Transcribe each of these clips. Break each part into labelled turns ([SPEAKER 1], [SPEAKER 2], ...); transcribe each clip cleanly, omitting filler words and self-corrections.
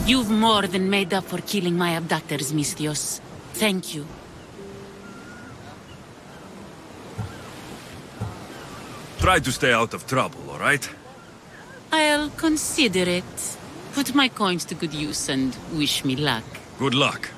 [SPEAKER 1] You've more than made up for killing my abductors, Misthios. Thank you.
[SPEAKER 2] Try to stay out of trouble, all right?
[SPEAKER 1] I'll consider it. Put my coins to good use and wish me luck.
[SPEAKER 2] Good luck.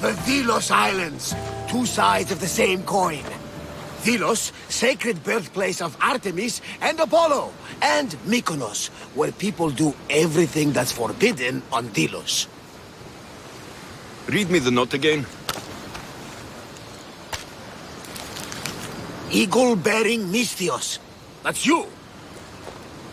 [SPEAKER 3] The Delos Islands. Two sides of the same coin. Delos, sacred birthplace of Artemis and Apollo. And Mykonos, where people do everything that's forbidden on Delos.
[SPEAKER 2] Read me the note again.
[SPEAKER 3] Eagle-bearing Misthios. That's you.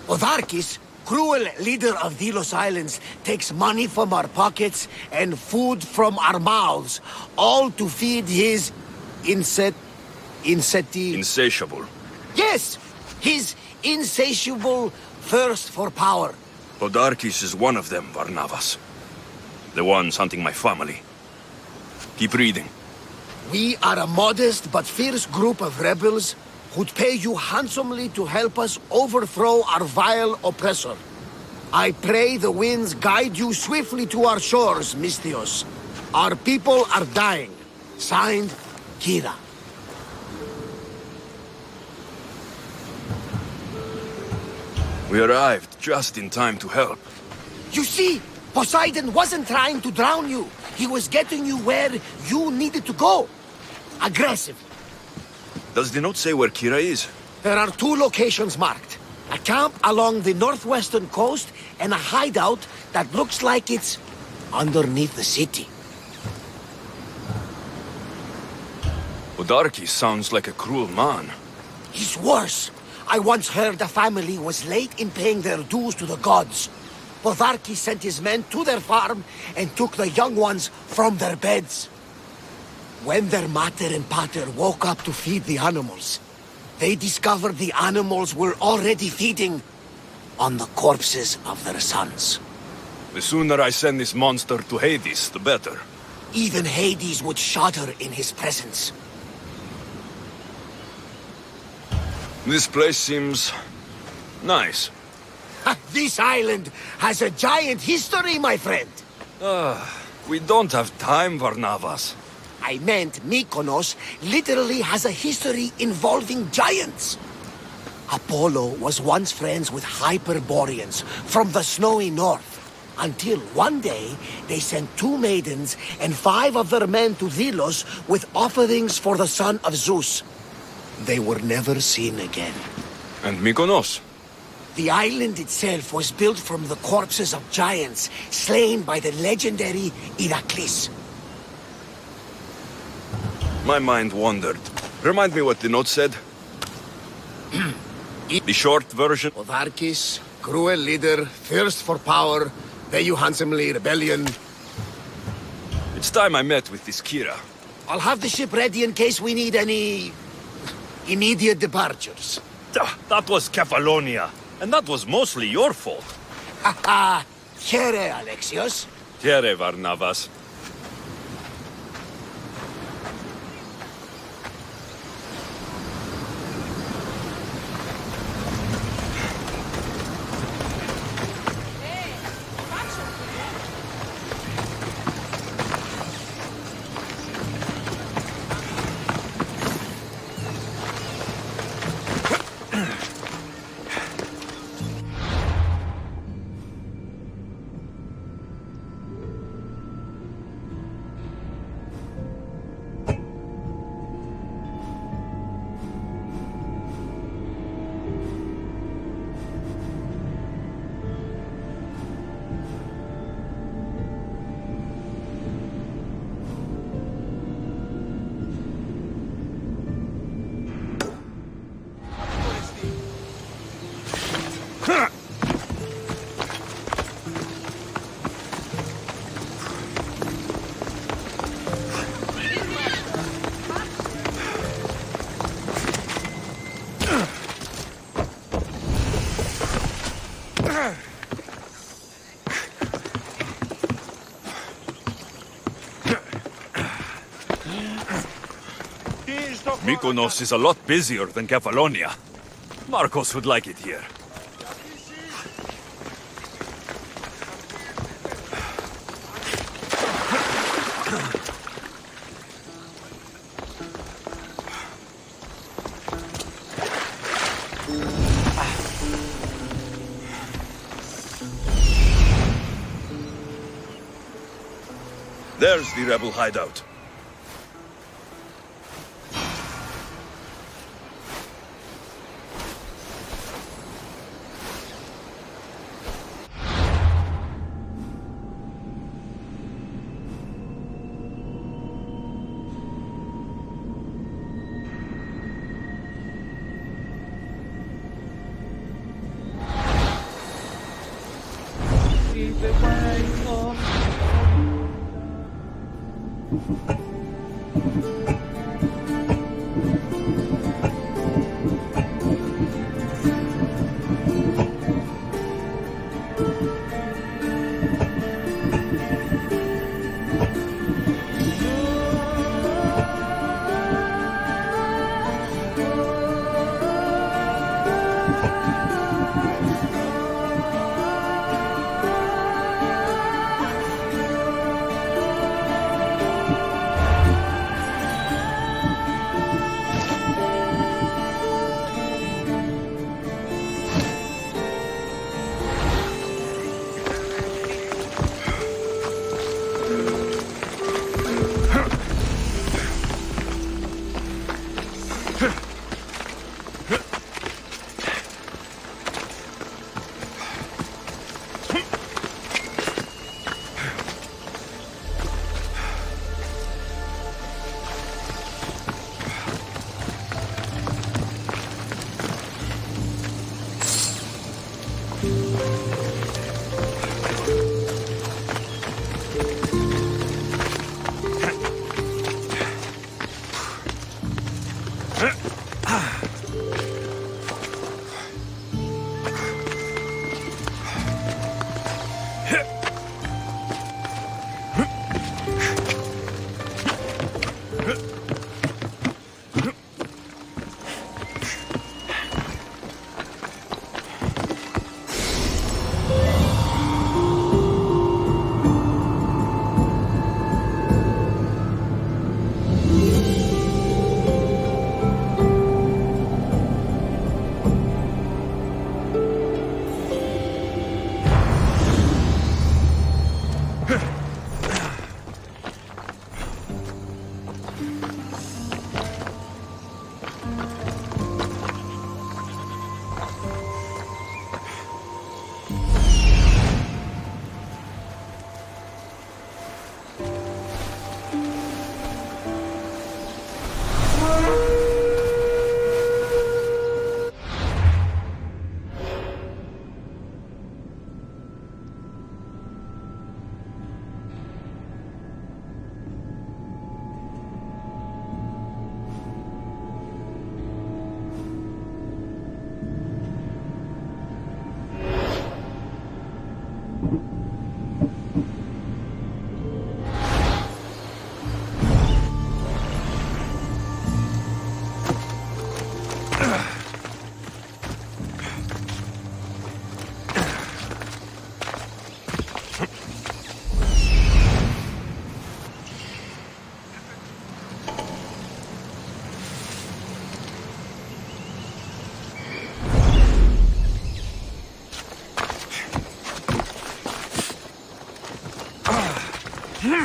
[SPEAKER 3] Otharkis, cruel leader of Delos Islands, takes money from our pockets and food from our mouths, all to feed his
[SPEAKER 2] Insatiable.
[SPEAKER 3] Yes! His insatiable thirst for power.
[SPEAKER 2] Podarkis is one of them, Varnavas. The ones hunting my family. Keep reading.
[SPEAKER 3] We are a modest but fierce group of rebels who'd pay you handsomely to help us overthrow our vile oppressor. I pray the winds guide you swiftly to our shores, Misthios. Our people are dying. Signed, Kira.
[SPEAKER 2] We arrived just in time to help.
[SPEAKER 3] You see, Poseidon wasn't trying to drown you. He was getting you where you needed to go. Aggressive.
[SPEAKER 2] Does the note say where Kira is?
[SPEAKER 3] There are 2 locations marked. A camp along the northwestern coast and a hideout that looks like it's underneath the city.
[SPEAKER 2] Odarki sounds like a cruel man.
[SPEAKER 3] He's worse. I once heard a family was late in paying their dues to the gods. Bodarki sent his men to their farm and took the young ones from their beds. When their mater and pater woke up to feed the animals, they discovered the animals were already feeding on the corpses of their sons.
[SPEAKER 2] The sooner I send this monster to Hades, the better.
[SPEAKER 3] Even Hades would shudder in his presence.
[SPEAKER 2] This place seems nice.
[SPEAKER 3] This island has a giant history, my friend.
[SPEAKER 2] We don't have time, Varnavas.
[SPEAKER 3] I meant Mykonos literally has a history involving giants. Apollo was once friends with Hyperboreans from the snowy north, until one day they sent 2 maidens and 5 of their men to Delos with offerings for the son of Zeus. They were never seen again.
[SPEAKER 2] And Mykonos?
[SPEAKER 3] The island itself was built from the corpses of giants slain by the legendary Iraklis.
[SPEAKER 2] My mind wandered. Remind me what the note said. The short version.
[SPEAKER 3] Odarkis, cruel leader, thirst for power, pay you handsomely, rebellion.
[SPEAKER 2] It's time I met with this Kira.
[SPEAKER 3] I'll have the ship ready in case we need any immediate departures.
[SPEAKER 2] That was Kefalonia, and that was mostly your fault.
[SPEAKER 3] Haha, here, Alexios.
[SPEAKER 2] Here, Varnavas. Mykonos is a lot busier than Kefalonia. Marcos would like it here. There's the rebel hideout.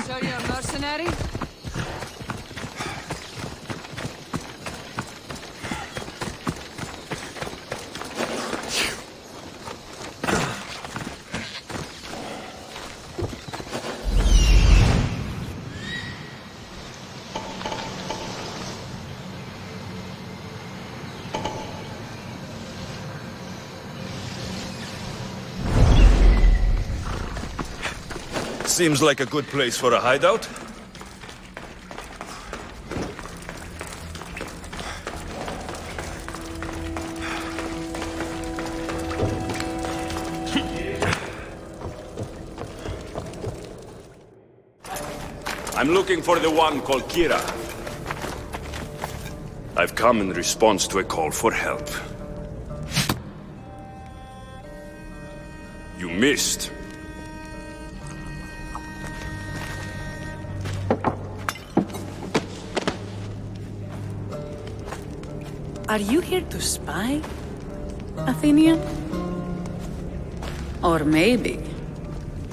[SPEAKER 4] So you're a mercenary?
[SPEAKER 2] Seems like a good place for a hideout. I'm looking for the one called Kira. I've come in response to a call for help. You missed.
[SPEAKER 1] Are you here to spy, Athenian? Or maybe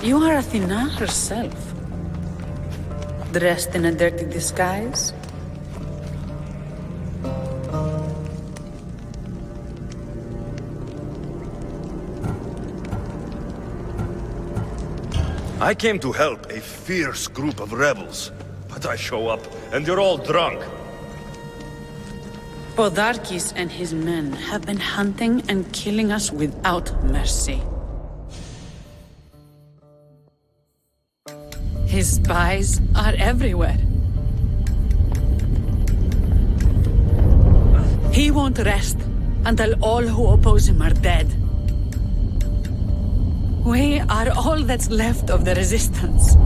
[SPEAKER 1] you are Athena herself, dressed in a dirty disguise?
[SPEAKER 2] I came to help a fierce group of rebels, but I show up and they're all drunk.
[SPEAKER 1] Podarkes and his men have been hunting and killing us without mercy. His spies are everywhere. He won't rest until all who oppose him are dead. We are all that's left of the resistance.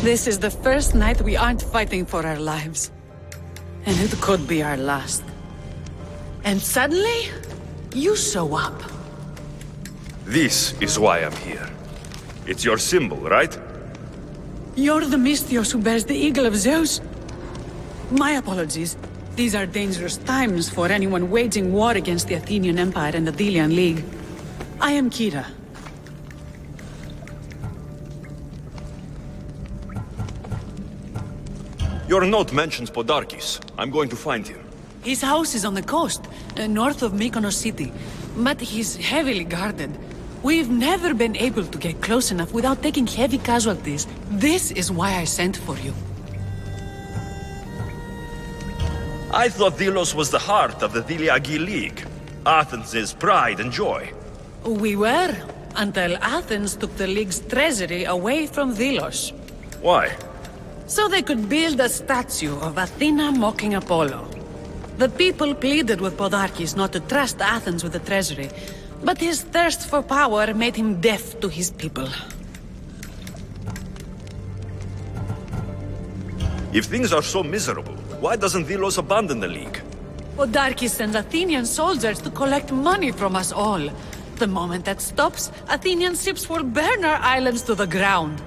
[SPEAKER 1] This is the first night we aren't fighting for our lives. And it could be our last. And suddenly, you show up.
[SPEAKER 2] This is why I'm here. It's your symbol, right?
[SPEAKER 1] You're the Mystios who bears the eagle of Zeus? My apologies. These are dangerous times for anyone waging war against the Athenian Empire and the Delian League. I am Kira.
[SPEAKER 2] Your note mentions Podarkes. I'm going to find him.
[SPEAKER 1] His house is on the coast, north of Mykonos city. But he's heavily guarded. We've never been able to get close enough without taking heavy casualties. This is why I sent for you.
[SPEAKER 2] I thought Delos was the heart of the Deliagi League. Athens' pride and joy.
[SPEAKER 1] We were, until Athens took the League's treasury away from Delos.
[SPEAKER 2] Why?
[SPEAKER 1] So they could build a statue of Athena mocking Apollo. The people pleaded with Podarkes not to trust Athens with the treasury, but his thirst for power made him deaf to his people.
[SPEAKER 2] If things are so miserable, why doesn't Delos abandon the League?
[SPEAKER 1] Podarkes sends Athenian soldiers to collect money from us all. The moment that stops, Athenian ships will burn our islands to the ground.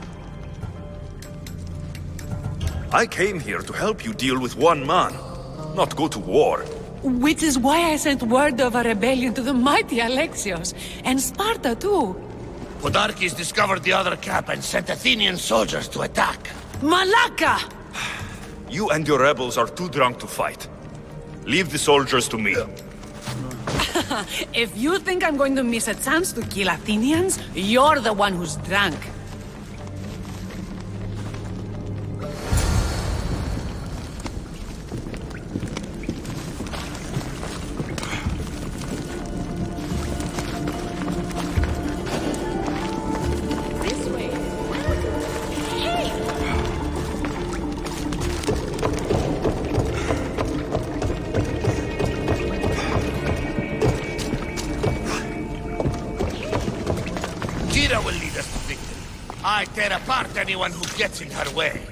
[SPEAKER 2] I came here to help you deal with one man, not go to war.
[SPEAKER 1] Which is why I sent word of a rebellion to the mighty Alexios, and Sparta too.
[SPEAKER 3] Podarkes discovered the other camp and sent Athenian soldiers to attack.
[SPEAKER 1] Malaka!
[SPEAKER 2] You and your rebels are too drunk to fight. Leave the soldiers to me.
[SPEAKER 1] If you think I'm going to miss a chance to kill Athenians, you're the one who's drunk.
[SPEAKER 3] Will lead us to victory. I tear apart anyone who gets in her way.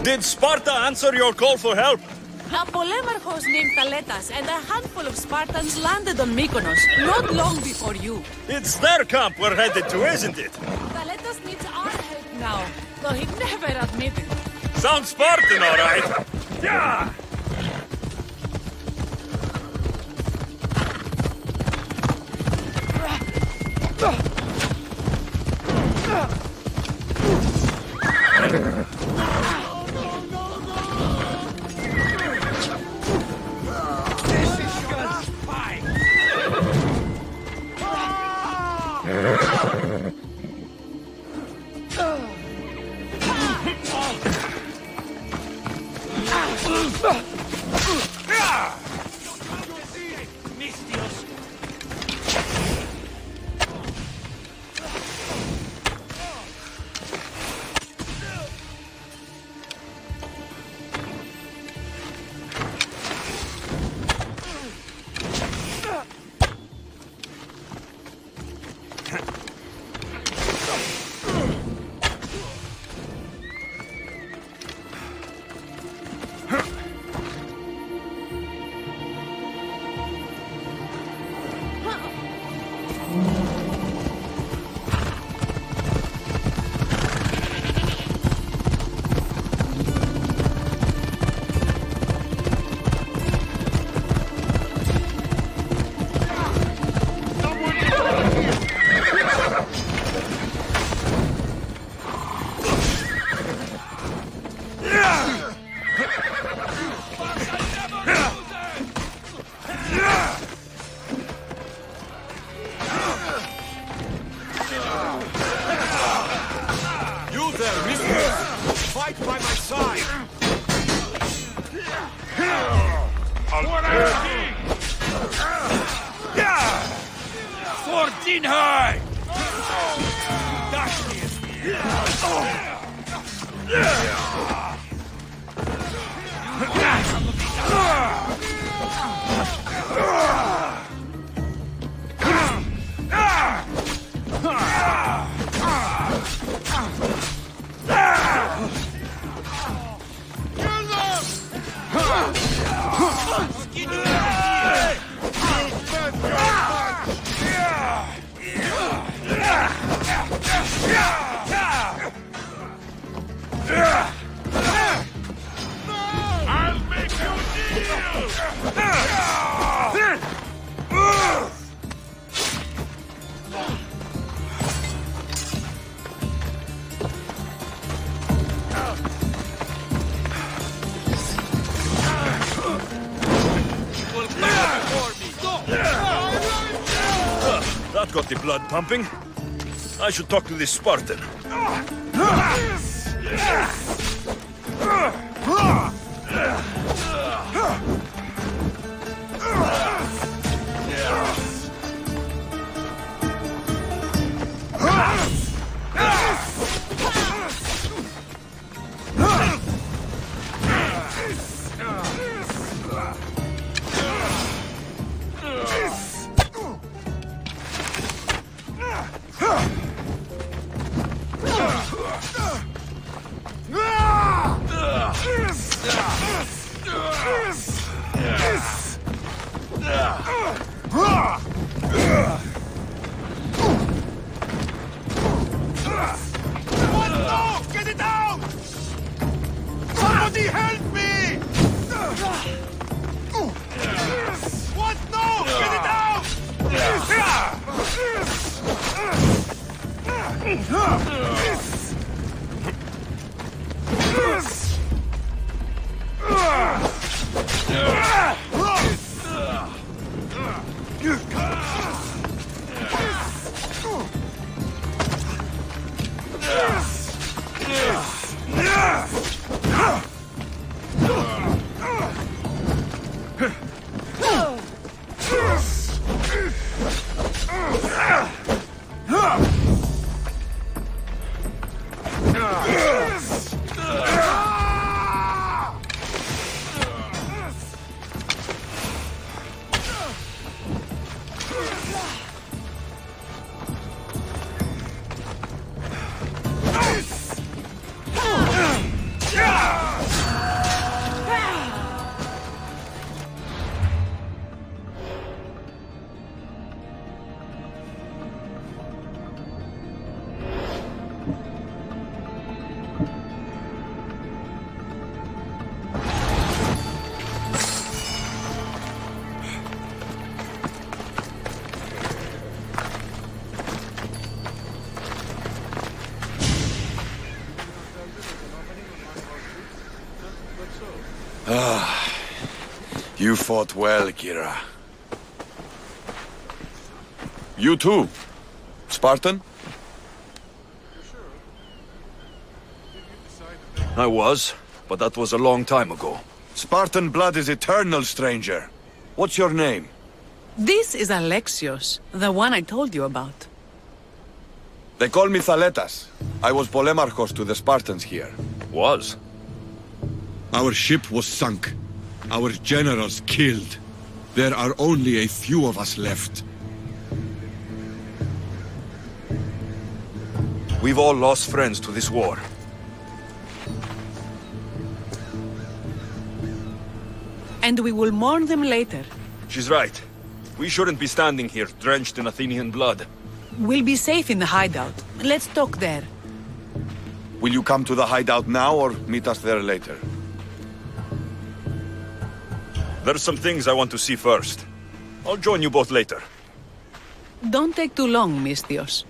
[SPEAKER 2] Did Sparta answer your call for help?
[SPEAKER 1] A polemarchos named Thaletas and a handful of Spartans landed on Mykonos not long before you.
[SPEAKER 2] It's their camp we're headed to, isn't it?
[SPEAKER 1] Thaletas needs our help now, though he never admitted.
[SPEAKER 2] Sounds Spartan, all right. Yeah! That got the blood pumping. I should talk to this Spartan.
[SPEAKER 5] You fought well, Kira. You too, Spartan?
[SPEAKER 2] I was, but that was a long time ago.
[SPEAKER 5] Spartan blood is eternal, stranger. What's your name?
[SPEAKER 1] This is Alexios, the one I told you about.
[SPEAKER 5] They call me Thaletas. I was Polemarchos to the Spartans here.
[SPEAKER 2] Was?
[SPEAKER 6] Our ship was sunk. Our generals killed. There are only a few of us left.
[SPEAKER 2] We've all lost friends to this war.
[SPEAKER 1] And we will mourn them later.
[SPEAKER 2] She's right. We shouldn't be standing here, drenched in Athenian blood.
[SPEAKER 1] We'll be safe in the hideout. Let's talk there.
[SPEAKER 5] Will you come to the hideout now or meet us there later?
[SPEAKER 2] There's some things I want to see first. I'll join you both later.
[SPEAKER 1] Don't take too long, Misthios.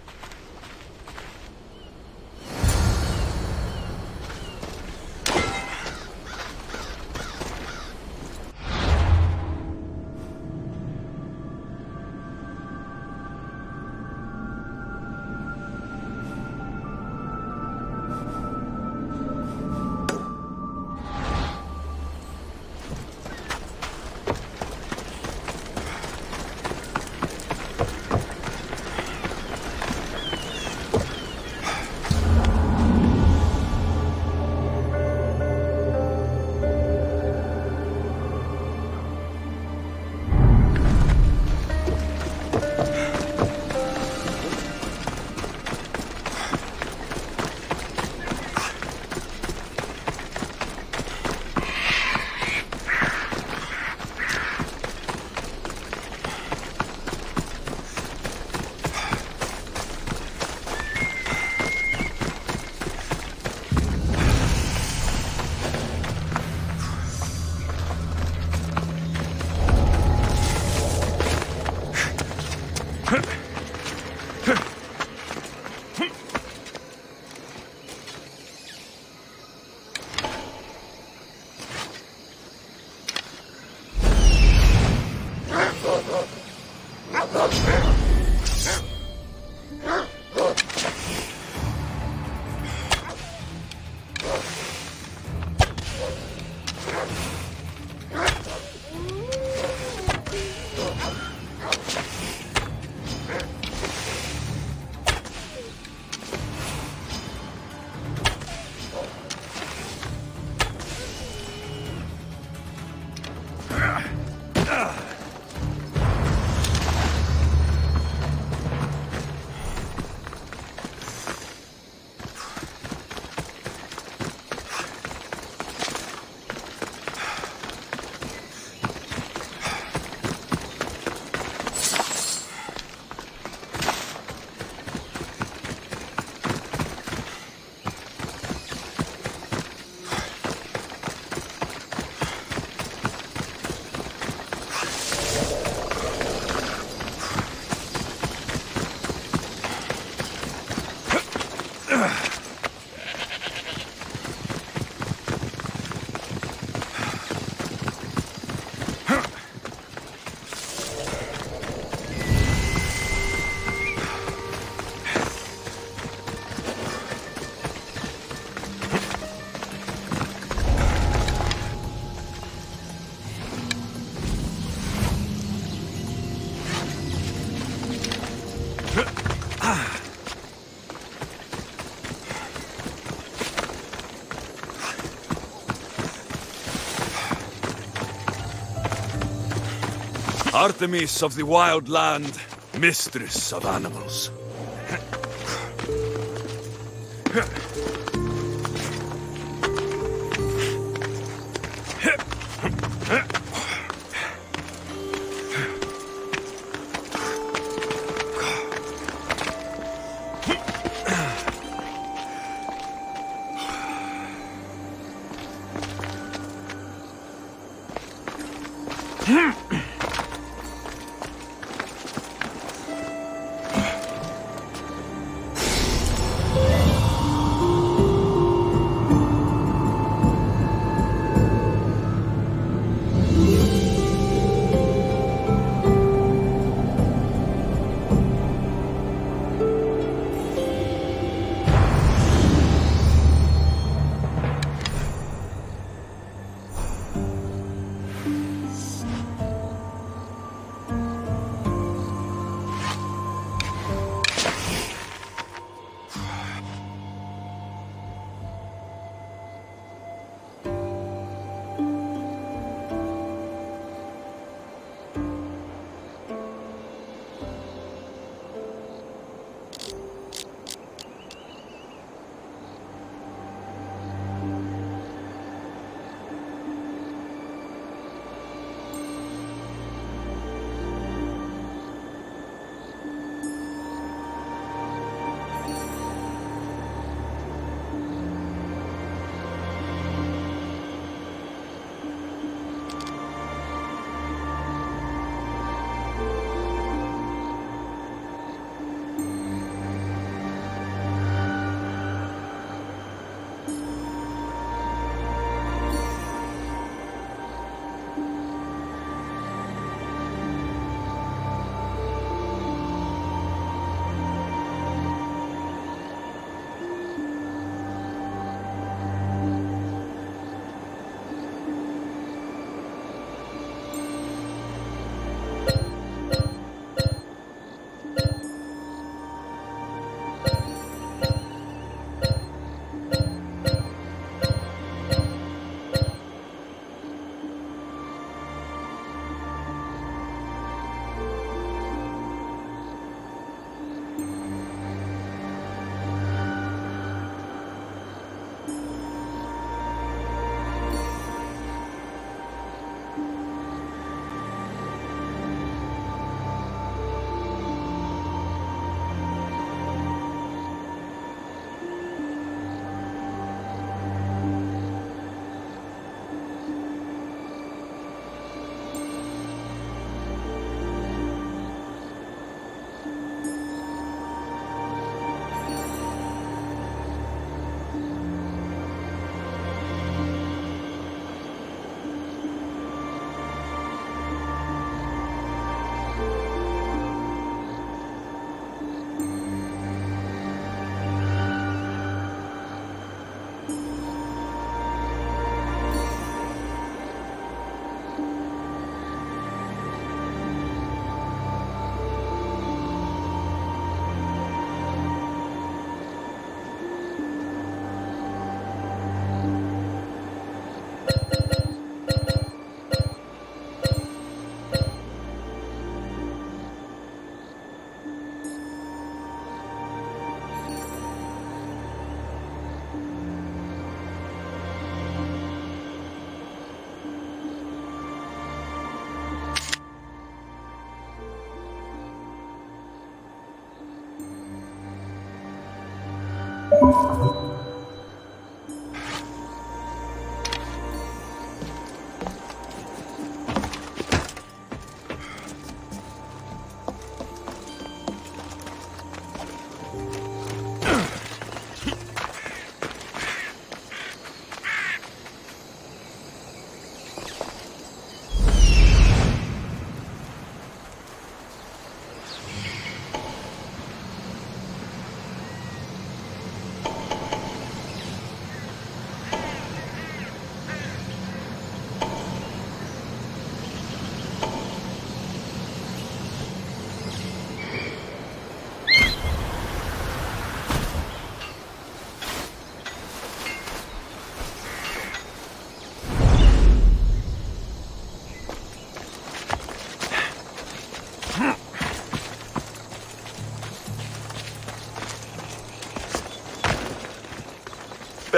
[SPEAKER 2] Artemis of the Wild Land, mistress of animals.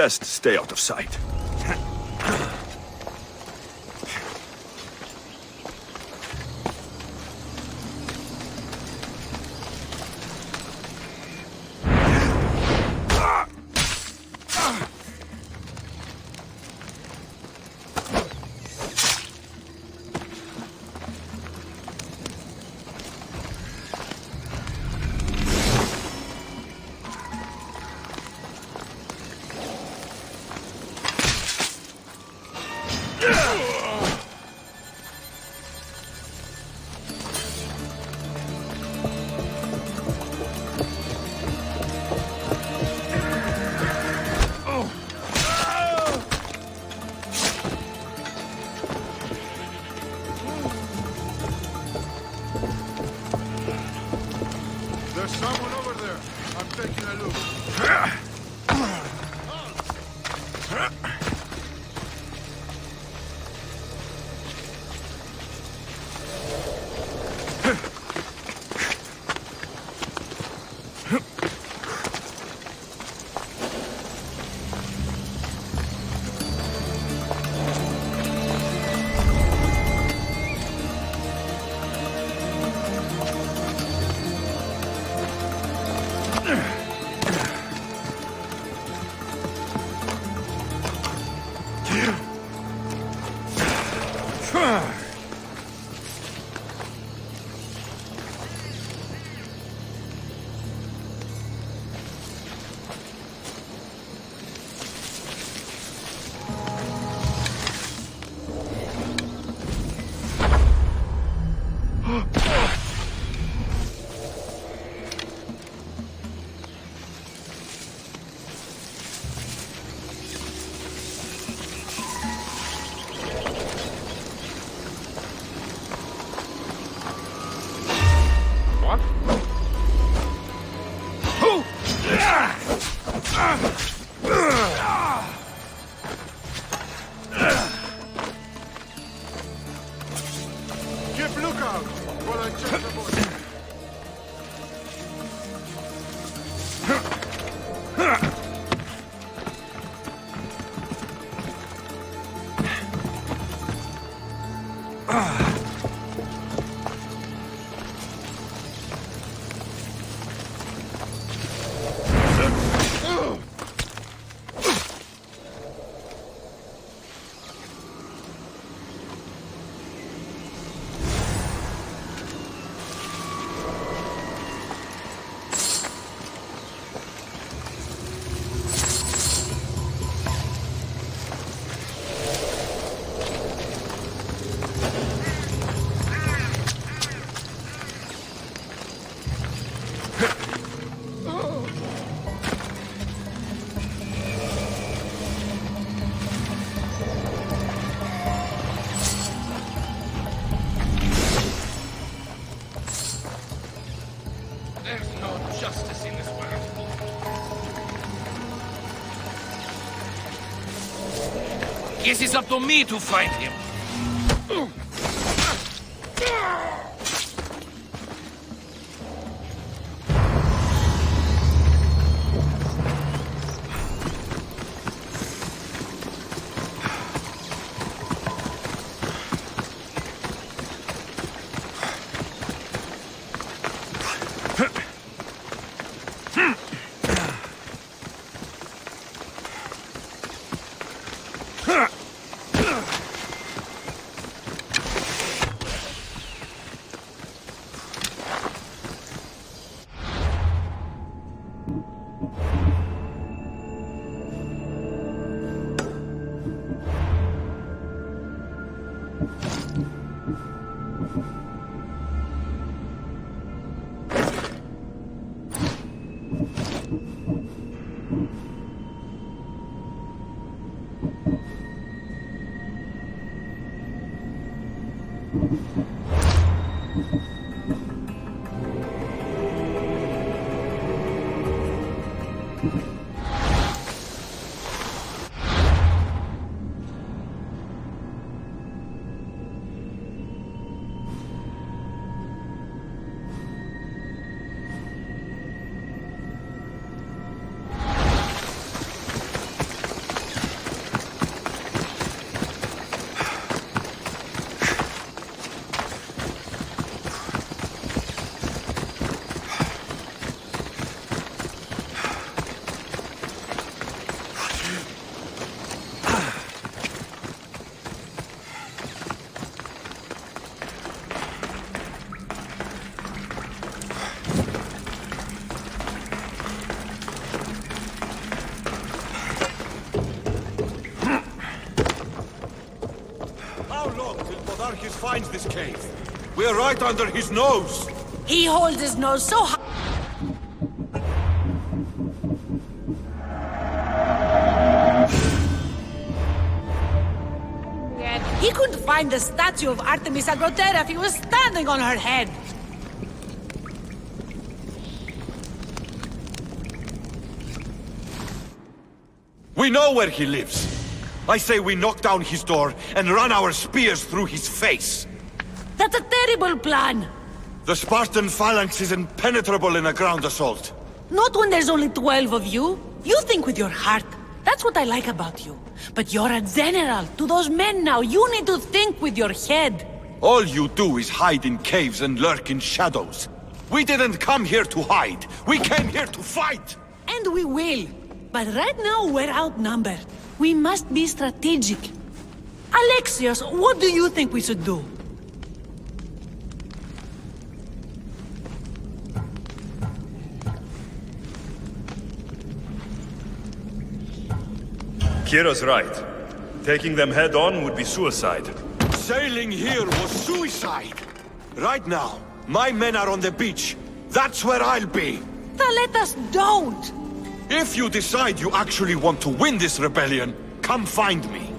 [SPEAKER 2] Best stay out of sight.
[SPEAKER 6] There's someone over there. I'm taking a look. Keep lookout while I check the board.
[SPEAKER 2] There's no justice in this world. Guess it's up to me to find him.
[SPEAKER 5] Podarkes finds this cave. We're right under his nose.
[SPEAKER 1] He holds his nose so high. He couldn't find the statue of Artemis Agrotera if he was standing on her head.
[SPEAKER 5] We know where he lives. I say we knock down his door and run our spears through his face.
[SPEAKER 1] That's a terrible plan.
[SPEAKER 5] The Spartan phalanx is impenetrable in a ground assault.
[SPEAKER 1] Not when there's only 12 of you. You think with your heart. That's what I like about you. But you're a general. To those men now, you need to think with your head.
[SPEAKER 5] All you do is hide in caves and lurk in shadows. We didn't come here to hide. We came here to fight!
[SPEAKER 1] And we will. But right now, we're outnumbered. We must be strategic. Alexios, what do you think we should do?
[SPEAKER 2] Kira's right. Taking them head-on would be suicide.
[SPEAKER 5] Sailing here was suicide! Right now, my men are on the beach. That's where I'll be!
[SPEAKER 1] Thaletas, don't!
[SPEAKER 5] If you decide you actually want to win this rebellion, come find me.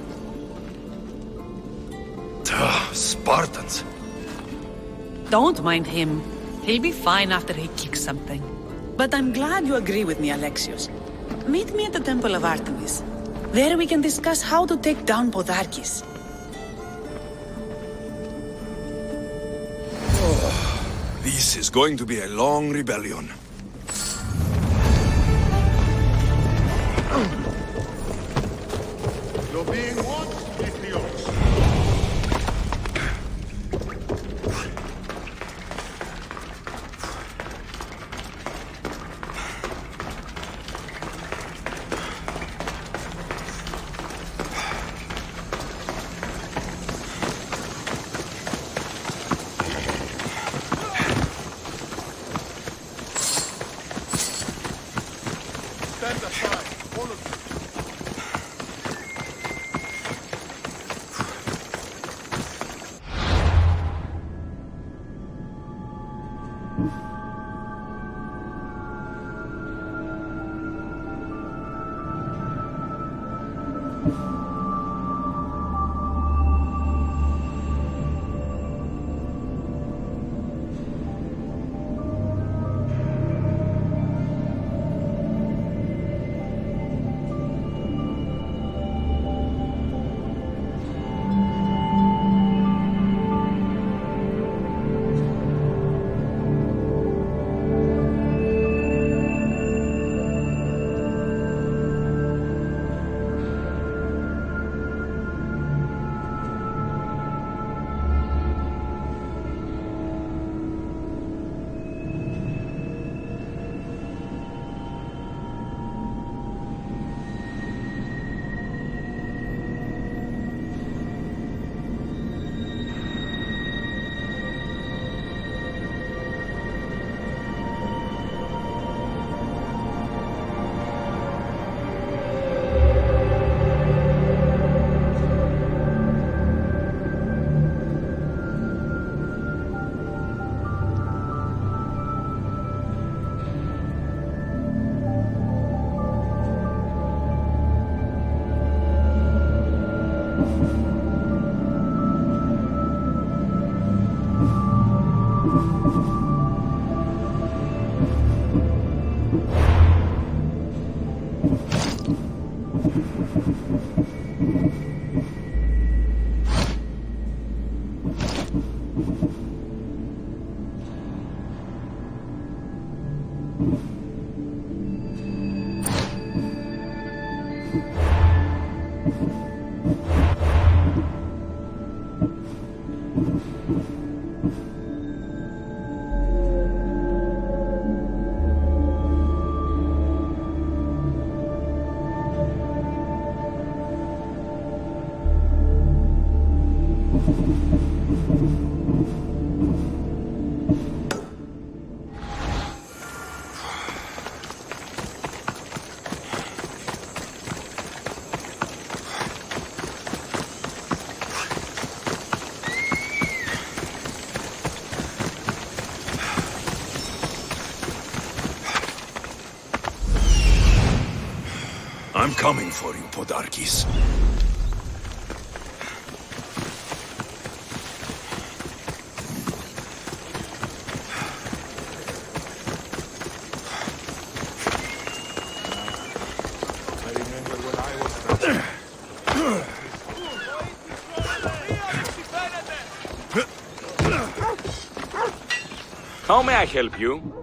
[SPEAKER 2] Spartans.
[SPEAKER 1] Don't mind him. He'll be fine after he kicks something. But I'm glad you agree with me, Alexios. Meet me at the Temple of Artemis. There we can discuss how to take down Podarkes.
[SPEAKER 2] This is going to be a long rebellion.
[SPEAKER 6] You're being watched, Atheos. Stand aside, all of you.
[SPEAKER 2] coming for you, Podarkis. How may I help you?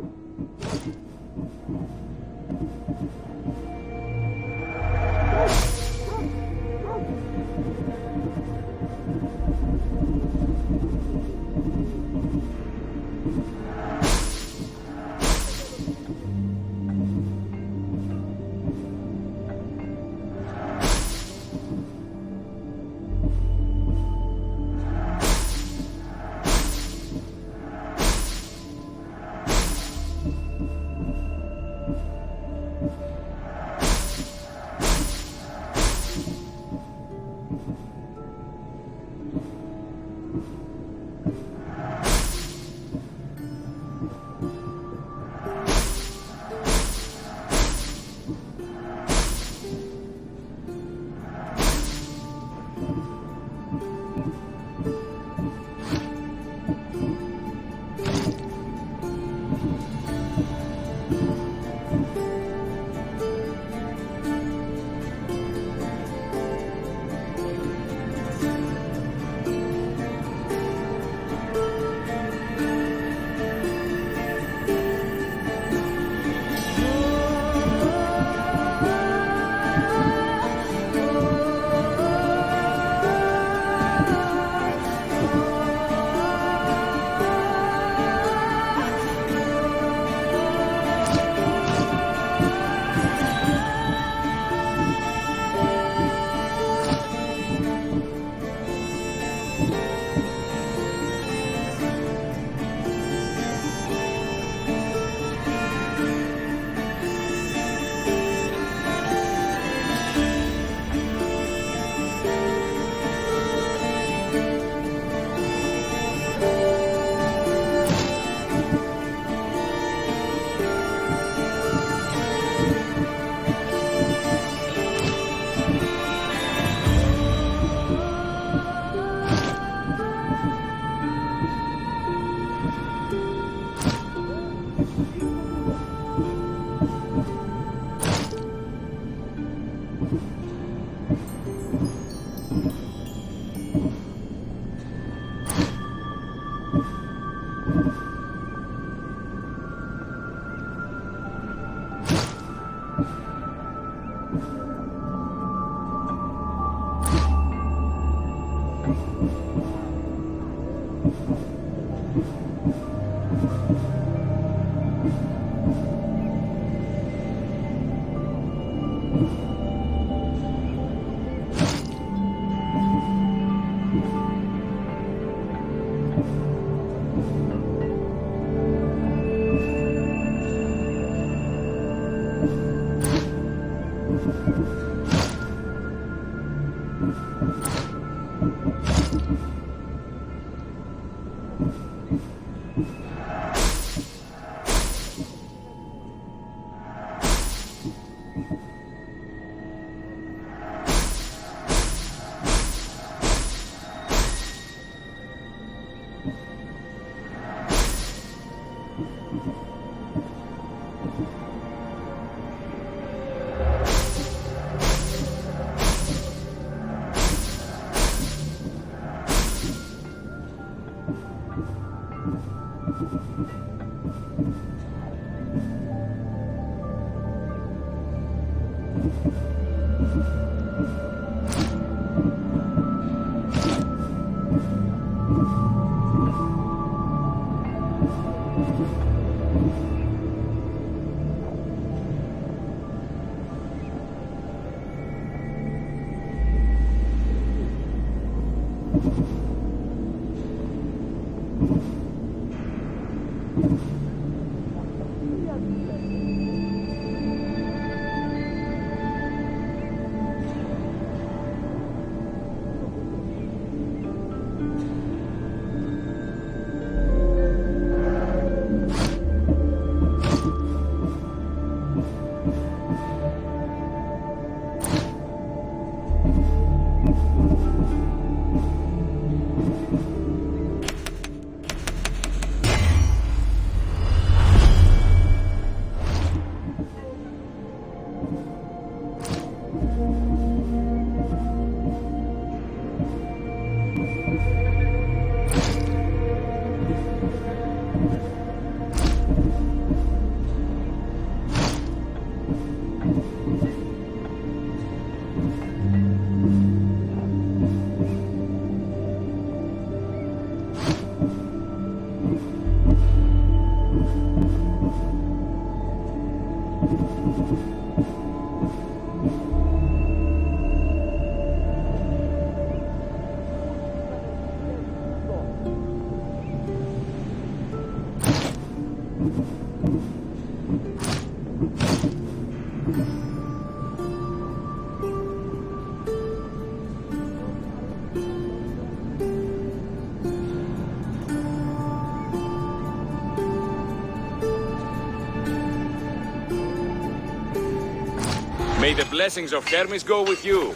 [SPEAKER 2] May the blessings of Hermes go with you.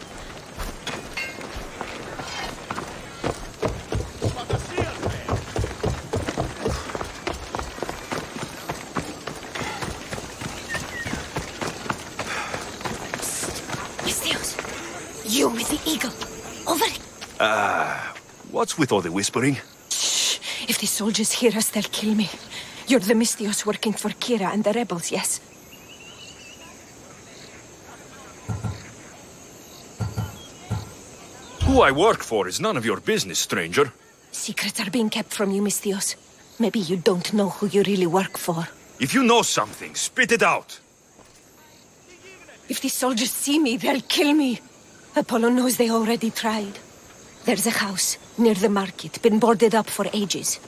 [SPEAKER 7] You with the eagle. Over.
[SPEAKER 2] What's with all the whispering?
[SPEAKER 7] Shh. If the soldiers hear us, they'll kill me. You're the Mystios working for Kira and the rebels, yes?
[SPEAKER 2] Who I work for is none of your business, stranger.
[SPEAKER 7] Secrets are being kept from you, Mystios. Maybe you don't know who you really work for.
[SPEAKER 2] If you know something, spit it out.
[SPEAKER 7] If the soldiers see me, they'll kill me. Apollo knows they already tried. There's a house near the market, been boarded up for ages.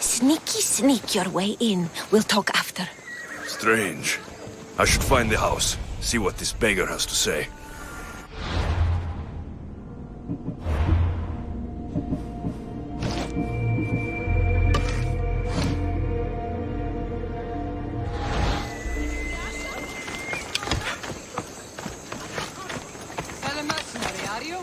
[SPEAKER 7] Sneak your way in. We'll talk after.
[SPEAKER 2] Strange. I should find the house, see what this beggar has to say.
[SPEAKER 4] Fellow mercenary, are you?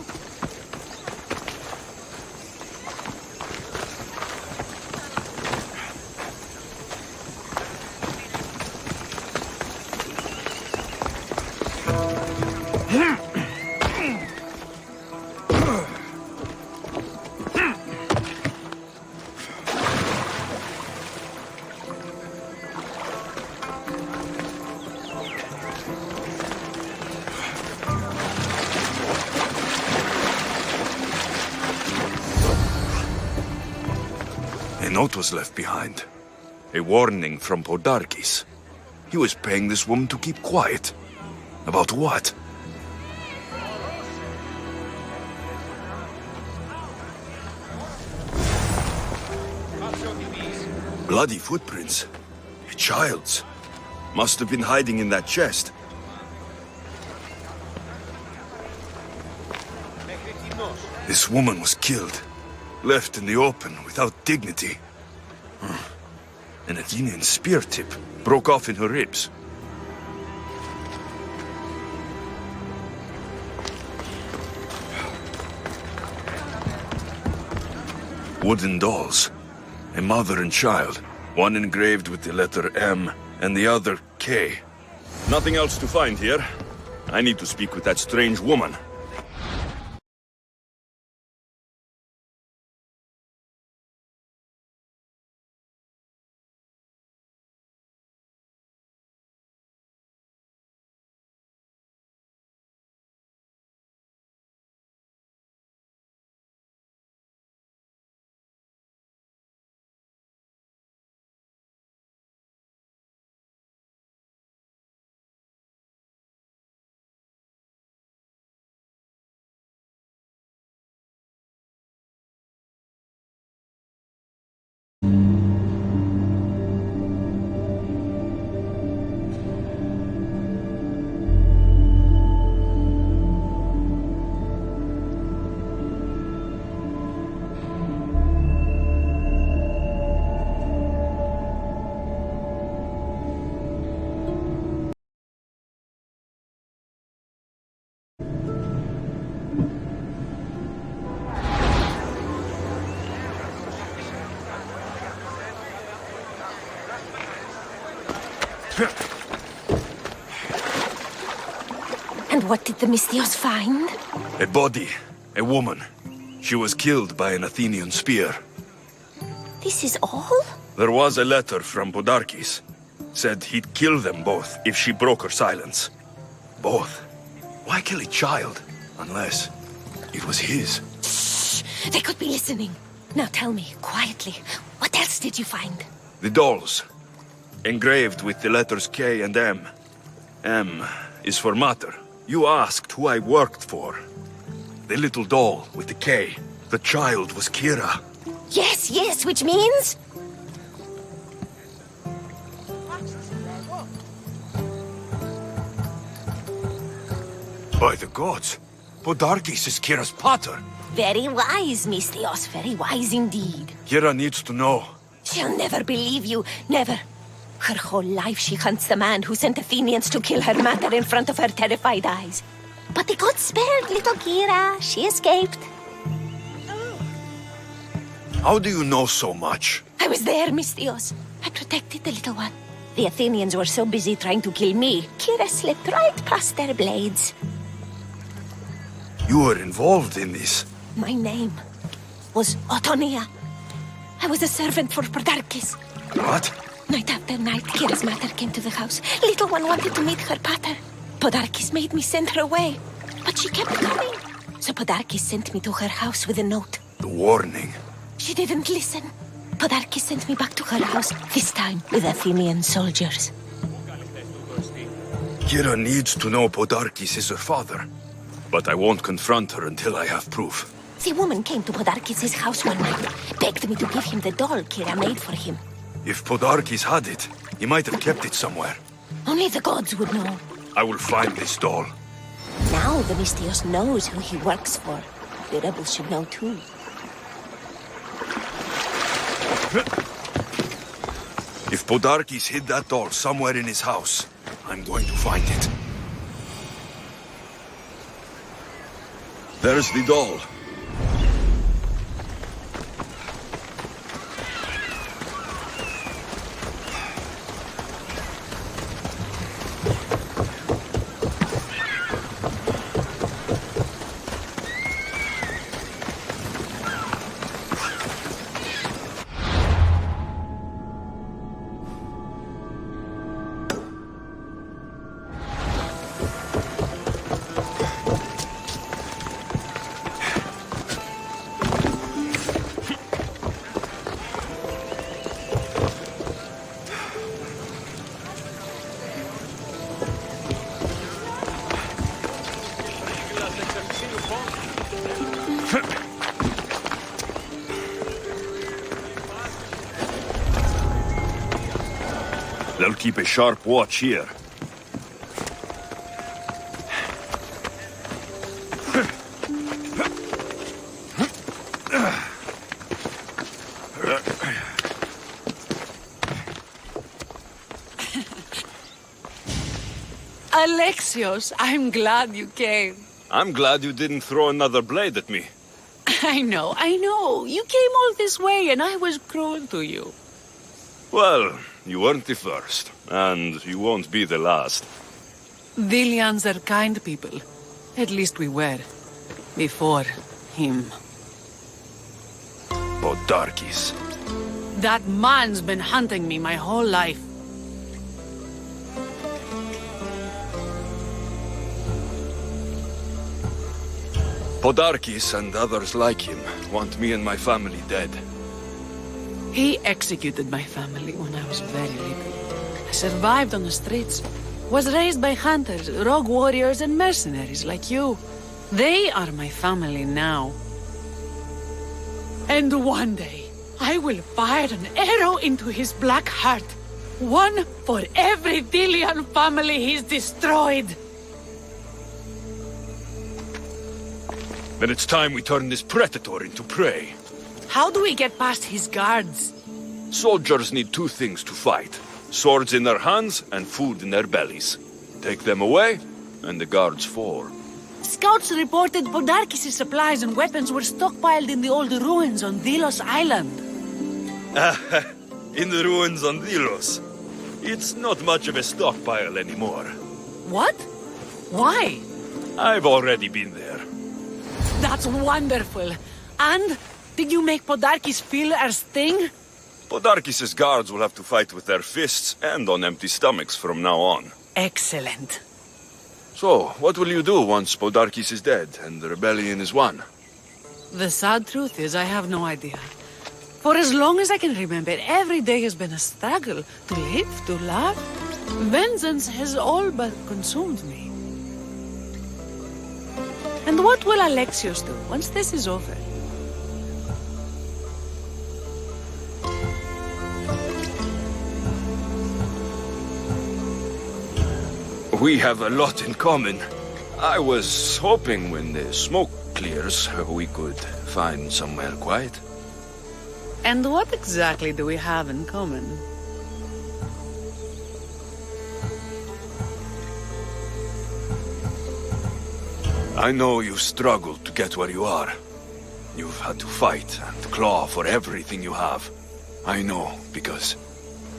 [SPEAKER 2] A note was left behind. A warning from Podarkis. He was paying this woman to keep quiet. About what? Bloody footprints. A child's. Must have been hiding in that chest. This woman was killed. Left in the open without dignity. An Athenian spear tip broke off in her ribs. Wooden dolls. A mother and child. One engraved with the letter M and the other K. Nothing else to find here. I need to speak with that strange woman.
[SPEAKER 7] And what did the Mystios find?
[SPEAKER 2] A body. A woman. She was killed by an Athenian spear.
[SPEAKER 7] This is all?
[SPEAKER 2] There was a letter from Podarkis. Said he'd kill them both if she broke her silence. Both. Why kill a child? Unless it was his.
[SPEAKER 7] Shh! They could be listening. Now tell me, quietly, what else did you find?
[SPEAKER 2] The dolls. Engraved with the letters K and M. M is for mater. You asked who I worked for. The little doll with the K. The child was Kira.
[SPEAKER 7] Yes, which means?
[SPEAKER 2] By the gods, Podarkis is Kira's pater.
[SPEAKER 7] Very wise, Mystios, very wise indeed.
[SPEAKER 2] Kira needs to know.
[SPEAKER 7] She'll never believe you, never. Her whole life she hunts the man who sent Athenians to kill her mater in front of her terrified eyes. But the gods spared little Kira. She escaped.
[SPEAKER 2] How do you know so much?
[SPEAKER 7] I was there, Mystios. I protected the little one. The Athenians were so busy trying to kill me, Kira slipped right past their blades.
[SPEAKER 2] You were involved in this.
[SPEAKER 7] My name was Otonia. I was a servant for Podarkis.
[SPEAKER 2] What?
[SPEAKER 7] Night after night, Kira's mater came to the house. Little one wanted to meet her pater. Podarkis made me send her away, but she kept coming. So Podarkis sent me to her house with a note.
[SPEAKER 2] The warning.
[SPEAKER 7] She didn't listen. Podarkis sent me back to her house, this time with Athenian soldiers.
[SPEAKER 2] Kira needs to know Podarkis is her father. But I won't confront her until I have proof.
[SPEAKER 7] The woman came to Podarkis' house one night, begged me to give him the doll Kira made for him.
[SPEAKER 2] If Podarkis had it, he might have kept it somewhere.
[SPEAKER 7] Only the gods would know.
[SPEAKER 2] I will find this doll.
[SPEAKER 7] Now the Mystios knows who he works for. The rebels should know too.
[SPEAKER 2] If Podarkis hid that doll somewhere in his house, I'm going to find it. There's the doll. They'll keep a sharp watch here.
[SPEAKER 1] Alexios, I'm glad you came.
[SPEAKER 2] I'm glad you didn't throw another blade at me.
[SPEAKER 1] I know. You came all this way and I was cruel to you.
[SPEAKER 2] Well, you weren't the first, and you won't be the last.
[SPEAKER 1] Vilians are kind people. At least we were. Before him.
[SPEAKER 2] Podarkis.
[SPEAKER 1] That man's been hunting me my whole life.
[SPEAKER 2] Podarkis and others like him want me and my family dead.
[SPEAKER 1] He executed my family when I was very little. I survived on the streets. Was raised by hunters, rogue warriors, and mercenaries like you. They are my family now. And one day, I will fire an arrow into his black heart. One for every Delian family he's destroyed.
[SPEAKER 2] Then it's time we turn this predator into prey.
[SPEAKER 1] How do we get past his guards?
[SPEAKER 2] Soldiers need two things to fight. Swords in their hands and food in their bellies. Take them away, and the guards fall.
[SPEAKER 1] Scouts reported Podarkis' supplies and weapons were stockpiled in the old ruins on Delos Island.
[SPEAKER 2] In the ruins on Delos. It's not much of a stockpile anymore.
[SPEAKER 1] What? Why?
[SPEAKER 2] I've already been there.
[SPEAKER 1] That's wonderful. And did you make Podarkis feel our sting?
[SPEAKER 2] Podarkis' guards will have to fight with their fists and on empty stomachs from now on.
[SPEAKER 1] Excellent.
[SPEAKER 2] So, what will you do once Podarkis is dead and the rebellion is won?
[SPEAKER 1] The sad truth is I have no idea. For as long as I can remember, every day has been a struggle to live, to love. Vengeance has all but consumed me. And what will Alexios do once this is over?
[SPEAKER 2] We have a lot in common. I was hoping when the smoke clears, we could find somewhere quiet.
[SPEAKER 1] And what exactly do we have in common?
[SPEAKER 2] I know you've struggled to get where you are. You've had to fight and claw for everything you have. I know, because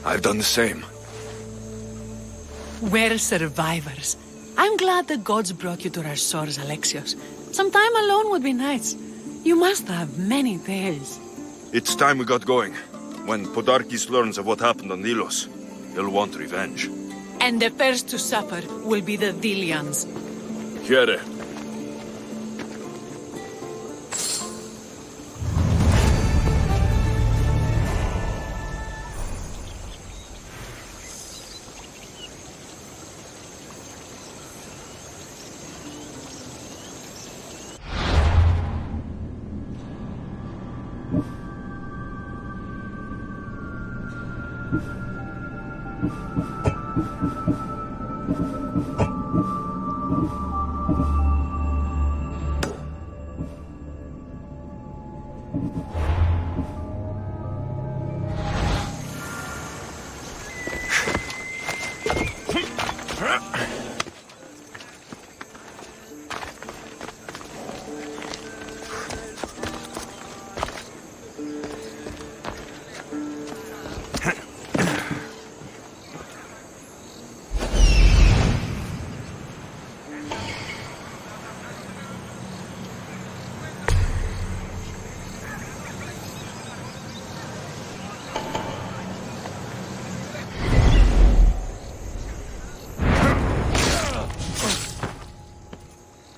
[SPEAKER 2] I've done the same.
[SPEAKER 1] We're survivors. I'm glad the gods brought you to our shores, Alexios. Some time alone would be nice. You must have many tales.
[SPEAKER 2] It's time we got going. When Podarkis learns of what happened on Delos, he'll want revenge.
[SPEAKER 1] And the first to suffer will be the Delians.
[SPEAKER 2] Here.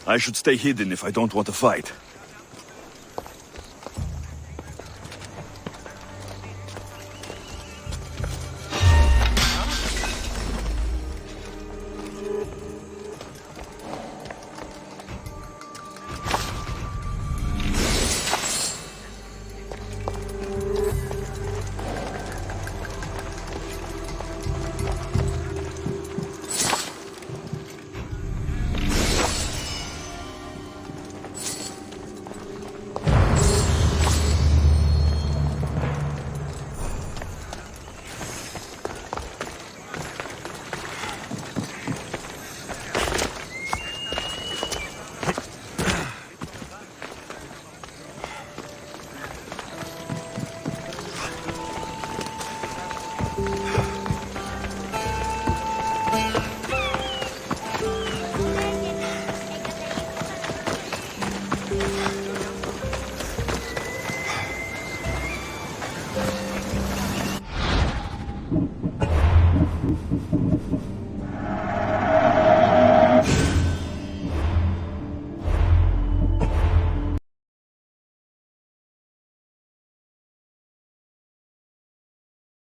[SPEAKER 2] I should stay hidden if I don't want to fight.